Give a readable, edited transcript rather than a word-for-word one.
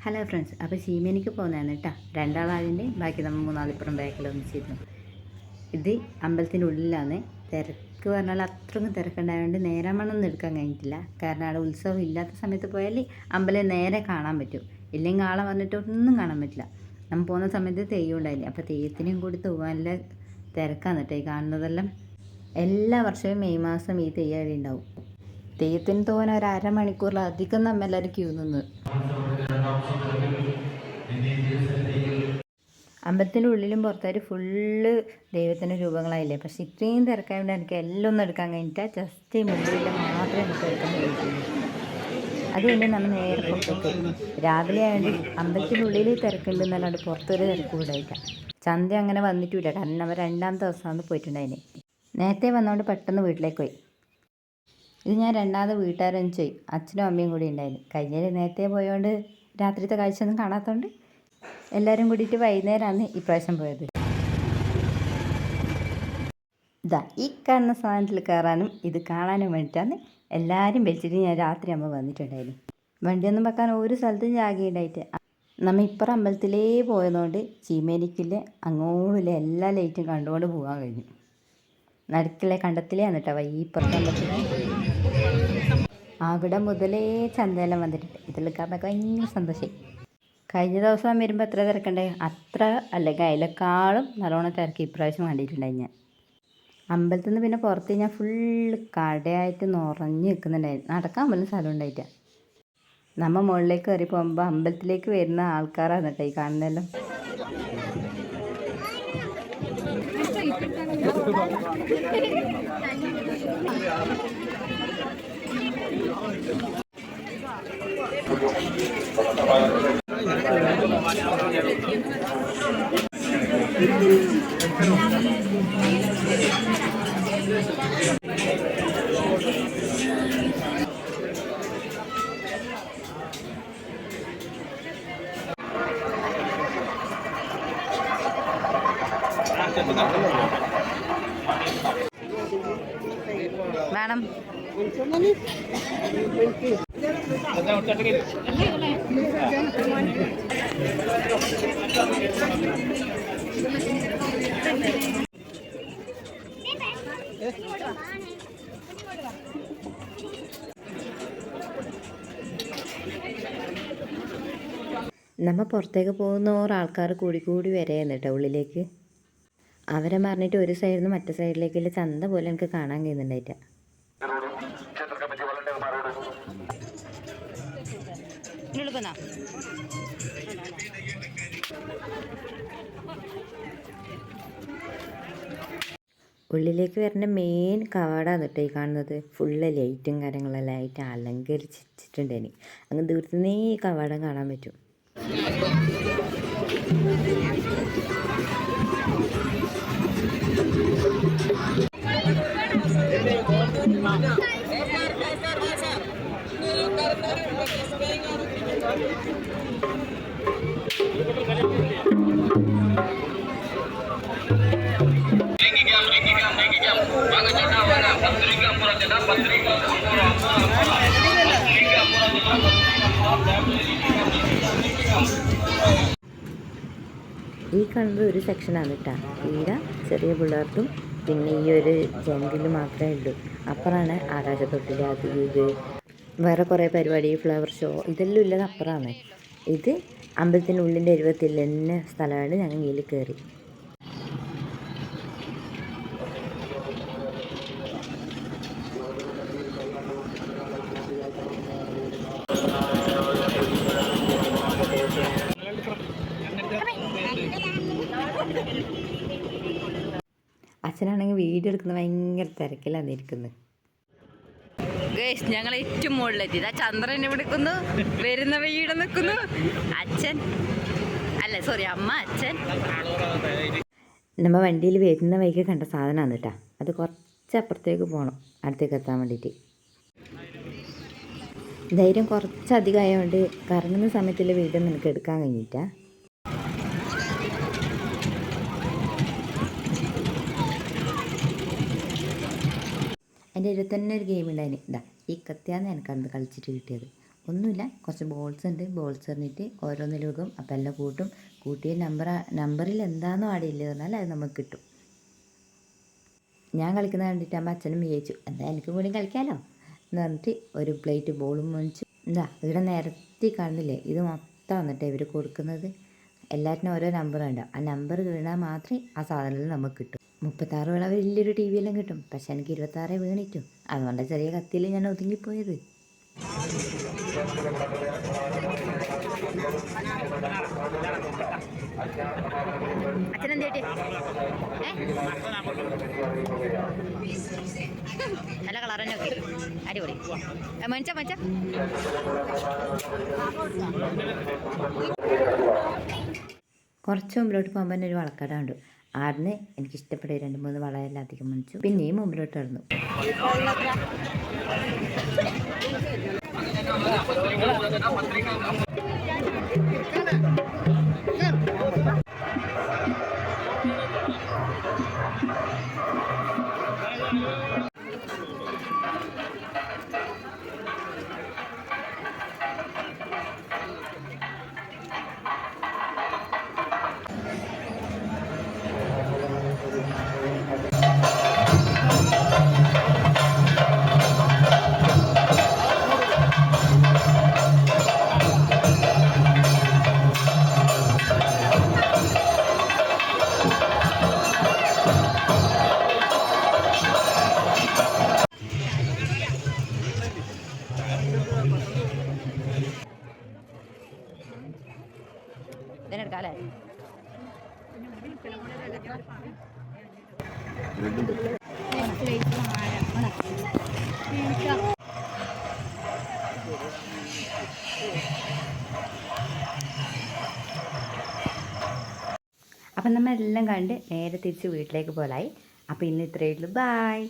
Hello friends, അപ്പോൾ ചീമേനിക്ക് പോകുന്നതാണ് കേട്ടോ. രണ്ടാളാതിൻ്റെ ബാക്കി നമ്മൾ മൂന്നാളിപ്പുറം ബാക്കിൽ ഒന്നിച്ചിരുന്നു. ഇത് അമ്പലത്തിൻ്റെ ഉള്ളിലാണ്. തിരക്ക് പറഞ്ഞാൽ അത്രയ്ക്കും തിരക്കുണ്ടായതുകൊണ്ട് നേരമണമൊന്നും എടുക്കാൻ കഴിഞ്ഞിട്ടില്ല. കാരണം അവിടെ ഉത്സവം ഇല്ലാത്ത സമയത്ത് പോയാൽ അമ്പലം നേരെ കാണാൻ പറ്റും. ഇല്ലെങ്കിൽ ആളെ വന്നിട്ട് ഒന്നും കാണാൻ പറ്റില്ല. നമ്മൾ പോകുന്ന സമയത്ത് തെയ്യം ഉണ്ടായില്ല. അപ്പോൾ തെയ്യത്തിനും കൂടി നല്ല തിരക്കാണ് കേട്ടോ ഈ കാണുന്നതെല്ലാം. എല്ലാ വർഷവും മെയ് മാസം ഈ തെയ്യം ഉണ്ടാവും. തെയ്യത്തിന് തോന്നാൻ ഒരു അരമണിക്കൂറിലധികം നമ്മളെല്ലാവരും ക്യൂ നിന്ന്. അമ്പലത്തിൻ്റെ ഉള്ളിലും പുറത്തായിട്ട് ഫുള്ള് ദൈവത്തിൻ്റെ രൂപങ്ങളായില്ലേ. പക്ഷെ ഇത്രയും തിരക്കായതുകൊണ്ട് എനിക്ക് എല്ലാം ഒന്നും എടുക്കാൻ കഴിഞ്ഞിട്ട് ജസ്റ്റ് മുമ്പിൽ മാത്രമേ എനിക്ക് എടുക്കാൻ കഴിയുള്ളൂ. അതുകൊണ്ട് നമ്മൾ നേരെ പുറത്തേക്ക് രാവിലെ ആയതുകൊണ്ട് അമ്പലത്തിൻ്റെ ഉള്ളിൽ തിരക്കുണ്ടെന്നല്ലാണ്ട് പുറത്തൊരു തിരക്ക് കൂടായില്ല. ചന്ത അങ്ങനെ വന്നിട്ടില്ല, കാരണം അവർ രണ്ടാമത്തെ ദിവസമാണ് പോയിട്ടുണ്ടായിന്. നേരത്തെ വന്നതുകൊണ്ട് പെട്ടെന്ന് വീട്ടിലേക്ക് പോയി. ഇത് ഞാൻ രണ്ടാമത് വീട്ടുകാരൻ ചെയ് അച്ഛനും അമ്മയും കൂടി ഉണ്ടായിരുന്നു. കഴിഞ്ഞാൽ നേരത്തെ പോയതുകൊണ്ട് രാത്രിത്തെ കാഴ്ച ഒന്നും കാണാത്തതുകൊണ്ട് എല്ലാവരും കൂടിയിട്ട് വൈകുന്നേരമാണ് ഇപ്രാവശ്യം പോയത്. ഇതാ ഈ കാണുന്ന സാധനത്തിൽ കയറാനും ഇത് കാണാനും വേണ്ടിയിട്ടാണ് എല്ലാവരും വലിച്ചിട്ട് ഞാൻ രാത്രി അമ്മ വന്നിട്ടുണ്ടായിരുന്നു. വണ്ടിയൊന്നും വെക്കാൻ ഒരു സ്ഥലത്തും ജാഗയുണ്ടായിട്ട് നമ്മൾ ഇപ്പുറം അമ്പലത്തിലേ പോയതുകൊണ്ട് ചീമേനിക്കില്ലേ അങ്ങോട്ടില്ല എല്ലാ ലൈറ്റും കണ്ടുകൊണ്ട് പോകാൻ കഴിഞ്ഞു. നടുക്കിലെ കണ്ടത്തിലാണ് കേട്ടോ ഈ ഇപ്പുറത്തെ അമ്പലത്തിൽ. അവിടെ മുതലേ ചന്തയെല്ലാം വന്നിട്ടുണ്ട്. ഇതിലെടുക്കാൻ ഭയങ്കര സന്തോഷമായി. കഴിഞ്ഞ ദിവസം വരുമ്പോൾ എത്ര തിരക്കുണ്ടായി, അത്ര അല്ലെങ്കിൽ അതിലേക്കാളും നല്ലോണം തിരക്ക് ഇപ്രാവശ്യം കണ്ടിട്ടുണ്ടായി ഞാൻ. അമ്പലത്തിൽ നിന്ന് പിന്നെ പുറത്ത് ഞാൻ ഫുള്ള് കടയായിട്ട് നിറഞ്ഞ് നിൽക്കുന്നുണ്ടായിരുന്നു. നടക്കാൻ പോലും സ്ഥലം ഉണ്ടായിട്ടാണ്. നമ്മൾ മുകളിലേക്ക് കയറി പോകുമ്പോൾ അമ്പലത്തിലേക്ക് വരുന്ന ആൾക്കാരാണ് കേട്ടോ ഈ കാണുന്നതെല്ലാം. വേണം നമ്മൾ പുറത്തേക്ക് പോകുന്ന ഓരോ ആൾക്കാർ കൂടി വരെയാണ് കേട്ടോ ഉള്ളിലേക്ക്. അവരെ പറഞ്ഞിട്ട് ഒരു സൈഡിൽ നിന്ന് മറ്റേ സൈഡിലേക്കുള്ള ചന്ത പോലെ എനിക്ക് കാണാൻ കഴിയുന്നുണ്ടായിട്ടാ. ഉള്ളിലേക്ക് വരുന്ന മെയിൻ കവാടാണ് കേട്ടോ ഈ കാണുന്നത്. ഫുള്ള് ലൈറ്റും കാര്യങ്ങളെല്ലാം ആയിട്ട് അലങ്കരിച്ചിട്ടുണ്ട്. എനിക്ക് അങ്ങ് ദൂരത്തുനിന്നേ ഈ കവാടം കാണാൻ പറ്റും. ഈ കാണുന്നത് ഒരു സെക്ഷനാണ് കേട്ടോ. ഇവിടെ ചെറിയ പിള്ളേർക്കും പിന്നെ ഈ ഒരു ജംഗിൽ മാത്രമേ ഉള്ളൂ. അപ്പുറമാണ് ആകാശത്തൊട്ടിൽ, അത് ഇത് വേറെ കുറേ പരിപാടി, ഫ്ലവർ ഷോ ഇതെല്ലാം ഉള്ളത് അപ്പുറമാണ്. ഇത് അമ്പലത്തിൻ്റെ ഉള്ളിൻ്റെ എഴുപത്തിൽ തന്നെ സ്ഥലമാണ്. ഞങ്ങൾ ഇതിൽ കയറി. അച്ഛനാണെങ്കിൽ വീഡിയോ എടുക്കുന്നത് ഭയങ്കര തിരക്കിലാണ് ഇരിക്കുന്നത്. ഞങ്ങൾ ഏറ്റവും മുകളിലെത്തി. ഇതാ ചന്ദ്രൻ ഇവിടെ നിൽക്കുന്നു, വരുന്ന വീട് നിൽക്കുന്നു. അച്ഛൻ അല്ല സോറി അമ്മ അച്ഛൻ. നമ്മൾ വണ്ടിയിൽ വരുന്ന വഴിക്ക് കണ്ട സാധനമാണ് കേട്ടോ. അത് കുറച്ച് അപ്പുറത്തേക്ക് പോകണം അടുത്തേക്ക് എത്താൻ വേണ്ടിയിട്ട്. ധൈര്യം കുറച്ചധികം ആയതുകൊണ്ട് കറങ്ങുന്ന സമയത്തുള്ള വീഡിയോ നിനക്ക് എടുക്കാൻ കഴിഞ്ഞിട്ടാ. എൻ്റെ ഇതിൽ തന്നെ ഒരു ഗെയിം ഉണ്ടായിന്. ഇതാ ഈ കത്തിയാന്ന് എനിക്ക് അന്ന് കളിച്ചിട്ട് കിട്ടിയത്. ഒന്നുമില്ല, കുറച്ച് ബോൾസ് ഉണ്ട്, ബോൾസ് എറിഞ്ഞിട്ട് ഓരോന്നിലും വെക്കും. അപ്പോൾ എല്ലാം കൂട്ടിയ നമ്പറിൽ എന്താണെന്നോ ആടില്ല പറഞ്ഞാൽ അത് നമുക്ക് കിട്ടും. ഞാൻ കളിക്കുന്നത് കണ്ടിട്ടാകുമ്പോൾ അച്ഛനും വിചാരിച്ചു എന്താ എനിക്ക് കൂടി കളിക്കാമല്ലോ എന്ന് പറഞ്ഞിട്ട് ഒരു പ്ലേറ്റ് ബോളും മേടിച്ചു. എന്താ ഇവിടെ നിരത്തി കാണുന്നില്ലേ, ഇത് മൊത്തം വന്നിട്ട് ഇവർ കൊടുക്കുന്നത്. എല്ലാറ്റിനും ഓരോ നമ്പർ ഉണ്ടാവും. ആ നമ്പർ വീണാൽ മാത്രമേ ആ സാധനത്തിൽ നമുക്ക് കിട്ടും. 36 വിള വലിയൊരു ടി വി എല്ലാം കിട്ടും. പക്ഷെ എനിക്ക് 26 വീണിട്ടു. അതുകൊണ്ട് ചെറിയ കത്തിയിൽ ഞാൻ ഒതുങ്ങിപ്പോയത്. നല്ല കളർ തന്നെ ഒക്കെ അടിപൊളി. മനുഷ്യ കുറച്ച് മുമ്പിലോട്ട് പോകുമ്പോൾ തന്നെ ഒരു വളക്കട ഉണ്ട്. ആടിന് എനിക്കിഷ്ടപ്പെട്ട 2-3 വളയെല്ലാം അധികം മേടിച്ചു. പിന്നെയും മുമ്പിലോട്ട് ഇറന്നു. ഇതിനെടുക്കാല്ലേ? അപ്പം നമ്മളെല്ലാം കണ്ട് നേരെ തിരിച്ച് വീട്ടിലേക്ക് പോലായി. അപ്പോൾ ഇന്ന് ഇത്രയേ ഉള്ളൂ. ബായ്.